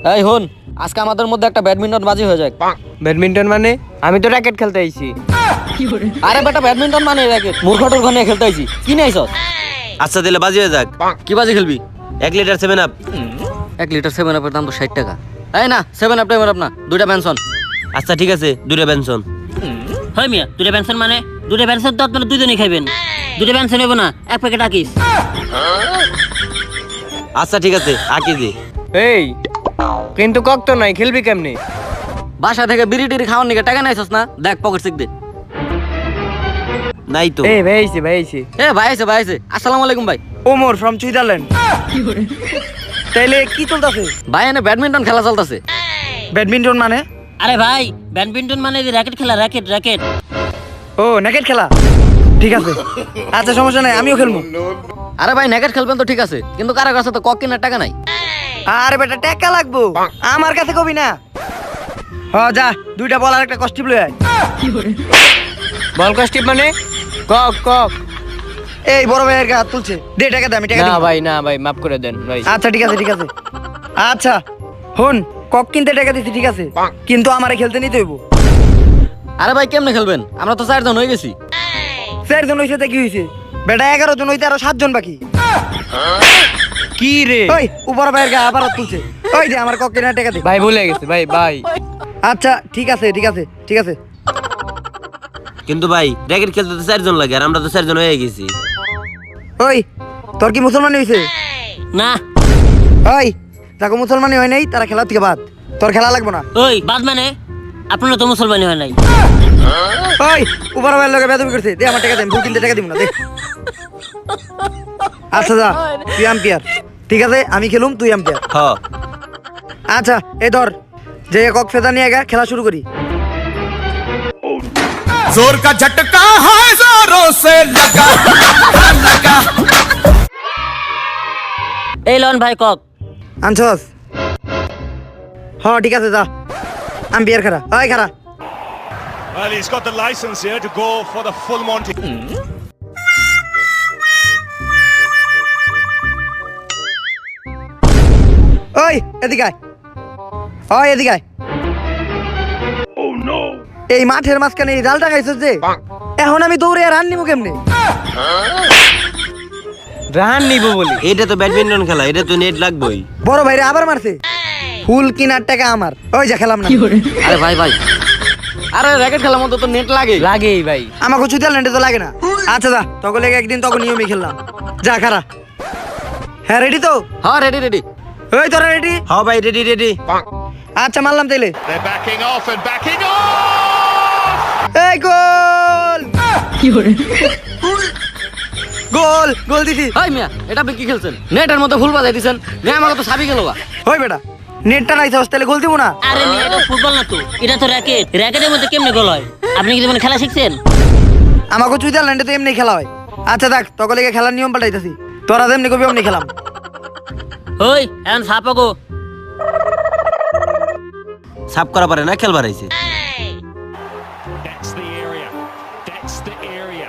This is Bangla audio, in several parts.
এই হন, আজকে আমাদের মধ্যে একটা ব্যাডমিন্টন বাজি হয়ে যায়। ব্যাডমিন্টন মানে আমি তো র‍্যাকেট খেলতে আইছি। আরে বেটা ব্যাডমিন্টন মানে র‍্যাকেট, মূর্খটোর ঘনে খেলতে আইছি। কি নাইছস? আচ্ছা দিলে বাজি হয়ে যাক। কি বাজি খেলবি? 1 লিটার 7 আপ। 1 লিটার 7 আপের দাম তো 60 টাকা। এই না 7 আপ টাইমার আপনা, দুইটা পেনশন। আচ্ছা ঠিক আছে, 2টা বেনসন। হয় মিয়া, দুটা পেনশন মানে দুটা পেনশন তো আপনারা দুজনেই খাইবেন। দুটা পেনশন হইব না, এক প্যাকেট আকিস। আচ্ছা ঠিক আছে, আকি দি। এই কিন্তু কক তো নাই, খেলবি কেমনে? বাসা থেকে বিড়ি টিড়ি খাওয়ার নিকে টাকা নাইছস না? দেখ পকেট চেক দে। নাই তো। এই ভাই আইছে। এ ভাই আইছে। আসসালামু আলাইকুম ভাই। Omar from Switzerland. তাইলে কি চলতেছে? ভাই এনে ব্যাডমিন্টন খেলা চলতেছে। ব্যাডমিন্টন মানে? আরে ভাই, ব্যাডমিন্টন মানে যে র‍্যাকেট খেলা, র‍্যাকেট। ও নেকেট খেলা, ঠিক আছে। আচ্ছা সমস্যা নাই, আমিও খেলবো। আরে ভাই নেকেট খেলবেন তো ঠিক আছে, কিন্তু কারো কাছে তো কক কেনার টাকা নাই। আরে বেটা টাকা লাগবো, আমার কাছে কবি না। যা 2টা বল আর একটা কস্টিপ লই আয়। বল কস্টিপ মানে? কক। এই বড় ভাইয়ের হাত তুলছে, দে টাকা দে, আমি টাকা দিই। না ভাই মাফ করে দেন ভাই। আচ্ছা ঠিক আছে। আচ্ছা হন, কক কিনতে টাকা দিছি ঠিক আছে, কিন্তু আমারে খেলতে নিতে হইব। আরে ভাই কেমনে খেলবেন? আমরা তো 4 জন হয়ে গেছি। 4 জন হইছে তা কি হইছে? বেটা 11 জন হইতে আরো 7 জন বাকি। কি রে? ওই উপর ভাইয়ের গা আবার হাত তুলছে। ওই দে আমার কক কিনার টাকা দে। ভাই ভুলে গেছে ভাই। আচ্ছা ঠিক আছে। কিন্তু ভাই র‍্যাকেট খেলতে তো 4 জন লাগে, আর আমরা তো 4 জন হয়ে গেছি। ওই তোর কি মুসলমানি হইছে? না ওই যাকে মুসলমানি হয় নাই তারা খেলা থেকে বাদ, তোর খেলা লাগবো না। ওই বাদ মানে আপনারা তো মুসলমানি হয় নাই। ওই উপর ভাইয়ের লগে বেদবি করছে, দে আমার টাকা দে, আমি ভুল কিনতে টাকা দিব না, দে। আচ্ছা যা, তুই আম্পায়ার ঠিক আছে, আমি খেলুম তুই আম্পায়ার। হ আচ্ছা এই ধর, যে কক ফেদা নিয়ে গা খেলা শুরু করি। जोर का झटका है जोरों से लगा। এই লন ভাই কক। আনছস? ঠিক আছে যা, আম্পায়ার খারা। ওই খারা। Well, he's got the license here to go for the full Monty. ওই এদিকে আয়। এদিকে আয়। এই মাঠের মাঝখানে এই জালটা খাইছস যে, এখন আমি দৌড়ে রান নিবো কেমনে? রান নিব বলি? এটা তো ব্যাডমিন্টন খেলা, এটা তো নেট লাগবেই। বড় ভাইরে আবার মারছে। ফুল কিনার টাকা আমার। ওই যা খেলাম না। আরে ভাই আরে র‍্যাকেট খেলার মতো তো নেট লাগেই ভাই। আমাকে সুইজারল্যান্ডে তো লাগে না। আচ্ছা যা, তখন লেগে একদিন তখন নিয়মই খেললাম। যা খারা। হ্যাঁ রেডি তো? হ্যাঁ রেডি। ওই তোরা রেডি? হ্যাঁ ভাই রেডি। আচ্ছা মারলাম তাইলে। They're backing off and backing off. এই গোল দিছি। হাই মিয়া, এটা আপনি কি খেলছেন? নেটের মধ্যে ফুল বাজাই দিছেন, নে আমাকে তো সাবি গেল গা। ওই বেটা নেটটা নাই তাহলে গোল দিব না? আরে মিয়া, এটা ফুটবল না তো, এটা তো র‍্যাকেট। র‍্যাকেটের মধ্যে কেমনে গোল হয়? আপনি কি মানে খেলা শিখছেন? আমাকে সুইজারল্যান্ডে তো এমনি খেলা হয়। আচ্ছা দেখ, তখন লেগে খেলার নিয়ম পাল্টাইতেছি। তোরা যেমনি কবি অমনি খেলাম। ওই এখন সাপগো। সাফ করা পারে না, খেলবার আইছে। That's the area.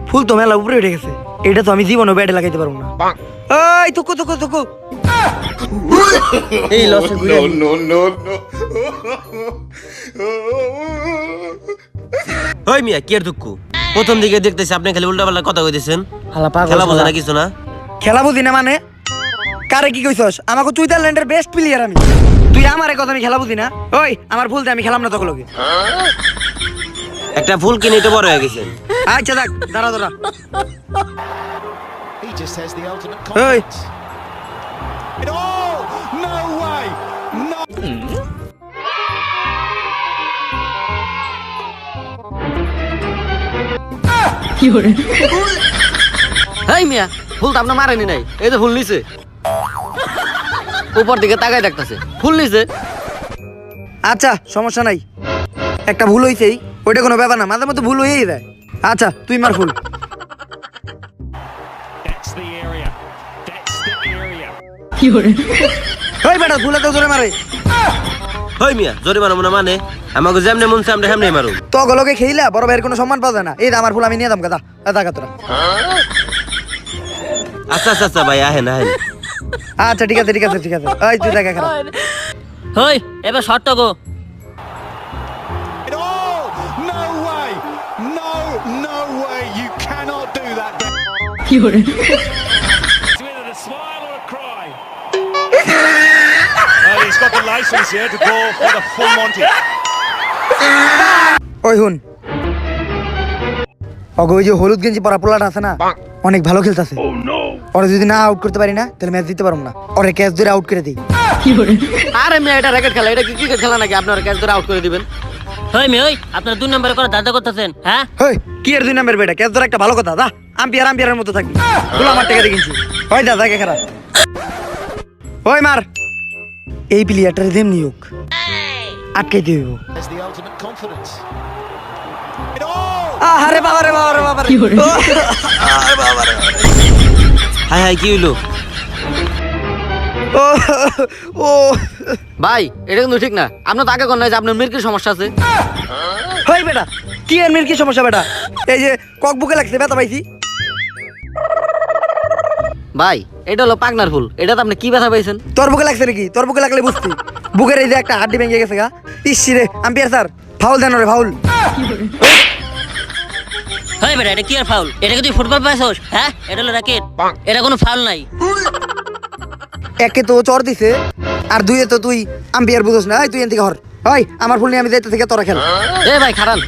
ফুল তো মেলা উপরে উঠে গেছে, এটা তো আমি জীবনে ব্যাটে লাগাইতে পারবো না। ওই তুকু এই লসে ঘুরে No. ওই মিয়া কি আর দুঃখ? প্রথম দিকে দেখতেছি আপনি খালি উল্টাপাল্টা কথা কইতেছেন। হালা পাগল খেলা বোঝা না কিছু না। খেলা বুঝি না মানে? কারে কি কইছস? আমাকে সুইজারল্যান্ডের বেস্ট প্লেয়ার আমি। তুই আমারে কথা, আমি খেলা বুঝি না? ওই আমার ভুল দে, আমি খেলাম না তখন লগে। একটা ফুল কিনে তো বড় হয়ে গেছেন। আচ্ছা দেখ, দাঁড়া He just has the ultimate Hey. confidence. Oh, no way. No. Hi মিয়া, ফুল তো আপনার মারেনি নাই, এই তো ফুল নিছে। উপর দিকে তাকাই দেখতেছে, ফুল নিছে। আচ্ছা সমস্যা নাই, একটা ভুল হইছেই, ওইটা কোনো ব্যাপার না, মাঝে মধ্যে ভুল হয়েই যায়। আচ্ছা তুই মার ফুল। That's the area. ওই বেটা ভুলে তো জোরে মারে। ওই মিয়া জোরে মারবো না মানে? আমাকে যেমনে মন চাই আমরা হেমনে মারুম। তো গলকে খেইলা বড় ভাইয়ের কোনো সম্মান পাওয়া যায় না। এই আমার ফুল আমি নিয়ে দাম, গাদা তোরা। আচ্ছা ভাই আহেন। আচ্ছা ঠিক আছে। ওই তুই দেখা খারাপ। হই এবার শর্ট তো গো। Oh, no way. No way. You cannot do that. With a smile or a cry. Well, he's got the license here to go for the full Monty. ওই হুন অগো ওই যে হলুদ গেঞ্জি পরা পোলাটা আছে না অনেক ভালো খেলতেছে ওরা যদি না আউট করতে পারি না তাহলে ম্যাচ দিতে পারবো না ওরে ক্যাচ ধরে আউট করে দিই আরে মেয়ে এটা র্যাকেট খেলা, এটা কি ক্রিকেট খেলা নাকি আপনারা ক্যাচ ধরে আউট করে দিবেন? হই মে ওই আপনারা 2 নম্বরে করে দাদা করতেছেন হ্যাঁ? হই কি এর 2 নাম্বার বেটা ক্যাচ ধরে একটা ভালো কথা দা আম্পিয়ারের মতো থাকবি বলো আমার টাকা দিয়ে কিনছি ওই দা জায়গা খারাপ ওই মার এই প্লেয়ারটার যেমনি হোক আটকাইতে হইব There's the ultimate confidence. আরে বাবা রে বাবা রে বাবা রে আরে বাবা রে হাই হাই কি হইলো? ও ও ভাই এটা কিন্তু ঠিক না, আপনার তো আগে কোন নাই যে আপনার মেয়ের কি সমস্যা আছে? হই বেটা কি এর মেয়ের কি সমস্যা বেটা এই যে কক বুকে লাগছে ব্যথা পাইছি ভাই এটা হলো পাগনার ফুল, এটা তো আপনি কি ব্যথা পাইছেন? তোর বুকে লাগছে নাকি তোর বুকে লাগলে বুঝতি বুকের এই যে একটা হাড্ডি ভেঙে গেছে গা ইসি রে আম্পিয়ার স্যার ফাউল দেন রে ফাউল হই বেটা এটা কি আর ফাউল? এটা কি তুই ফুটবল পাইছস হ্যাঁ? এটা হলো র্যাকেট, এটা কোনো ফাউল নাই। একে তো চর দিছে আর দুইয়ে তো তুই আম্পিয়ার বুঝছ না এই তুই এন থেকে হর ওই আমার ফুল নিয়ে আমি যাইতে থেকে তোরা খেল এ ভাই খারান,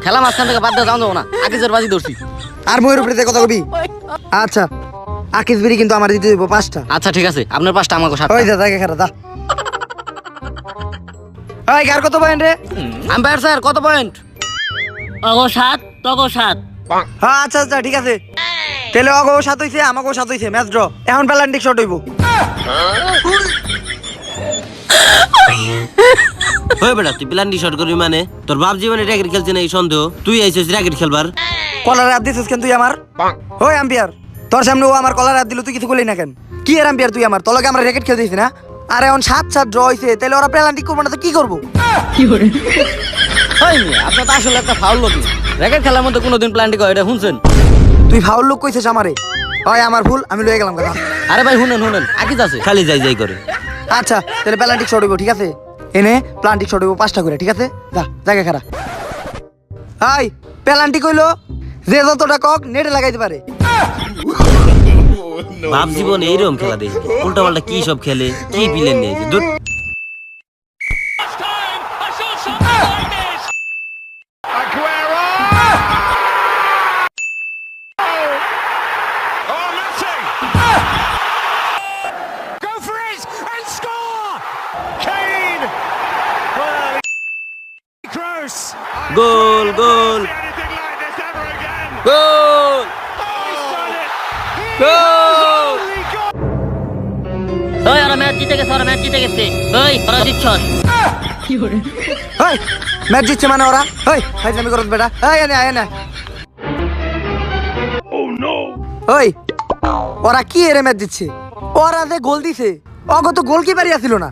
খেলা মাঝখান থেকে বাদ দেওয়া যাও না, আগে জোর বাজি ধরছি। আর ময়ের উপরে কথা কবি আচ্ছা আকিস বিড়ি কিন্তু আমার দিতে হইব 5টা আচ্ছা ঠিক আছে, আপনার 5টা আমাকে 7টা। ওই যা জায়গা খারাপ দা ওই কার কত পয়েন্ট রে আম্পায়ার স্যার কত পয়েন্ট? অগো 7 তগো 7। হ্যাঁ আচ্ছা আচ্ছা ঠিক আছে তাহলে অগো 7 হইছে আমাকেও 7 হইছে ম্যাচ ড্র এখন পেনাল্টি শট হইব হই বেটা তুই প্ল্যান্টি শট করবি মানে? তোর বাপ জীবনে র্যাকেট খেলছে না এই সন্দেহ, তুই আইছিস র্যাকেট খেলবার? কলার হাত দিছিস কেন তুই আমার ওই আম্পিয়ার তোর সামনে ও আমার কলার হাত দিল তুই কিছু করলি না কেন কি এর আম্পিয়ার তুই আমার তলকে আমরা র্যাকেট খেলতেছি না আর এখন 7-7 ড্র হইছে তাহলে ওরা পেনাল্টি করবো না তো কি করবো হয় মিয়া, আপনার তো আসলে একটা ফাউল লোক না, র্যাকেট খেলার মধ্যে কোনোদিন প্ল্যান্টি করে এটা শুনছেন? তুই ফাউল লোক কইছিস আমারে হয় আমার ভুল আমি লয়ে গেলাম কথা আরে ভাই শুনেন আকিজ আছে। খালি যাই যাই করে। আচ্ছা তাহলে পেনাল্টি শট হইব ঠিক আছে এনে প্লান্টি শট হইব 5টা করে ঠিক আছে যা জায়গা খারাপ হাই পেনাল্টি কইলো যে যতটা কক নেটে লাগাইতে পারে বাপ জীবন এইরকম খেলা দেখি উল্টা পাল্টা কি সব খেলে কি প্লেন নিয়ে দূর। Last time I saw something like this. Aguero! Oh, Messi! Go for it and score! Kane! Well, Kroos! Goal goal Anything like this ever again? Goal He's done it! Goal! Holy God! ওই ওরা ম্যাচ জিতে গেছে, ওরা ম্যাচ জিতে গেছে। ওই ওরা জিতছস। হাই ম্যাচ জিতছে মানে ওরা হাই ফাইজলামি করত বেটা এই এনে আয় না ওই ওরা কি এর ম্যাচ জিতছে ওরা যে গোল দিছে অগো তো গোলকিপারই আছিল না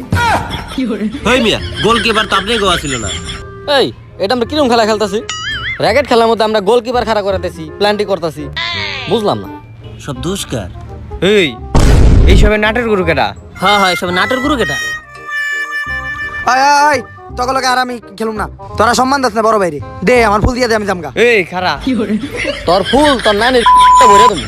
হই মিয়া গোলকিপার তো আপনি গোয়া ছিল না। এই এটা আমরা কিরকম খেলা খেলতেছি? র্যাকেট খেলার মধ্যে আমরা গোলকিপার খাড়া করাতেছি, প্ল্যান্টি করতেছি, বুঝলাম না। সব দুষ্কার এই এইসবের নাটের গুরু কেডা হ্যাঁ হয় সব নাটক গুরু কেটা। আয় আয় তকলকে আর আমি খেলুম না তোরা সম্মান দাস না বড় বাইরে দে আমার ফুল দিয়ে দে আমি জামগা এই খারা তোর ফুল তোর নানির ভরে তুমি।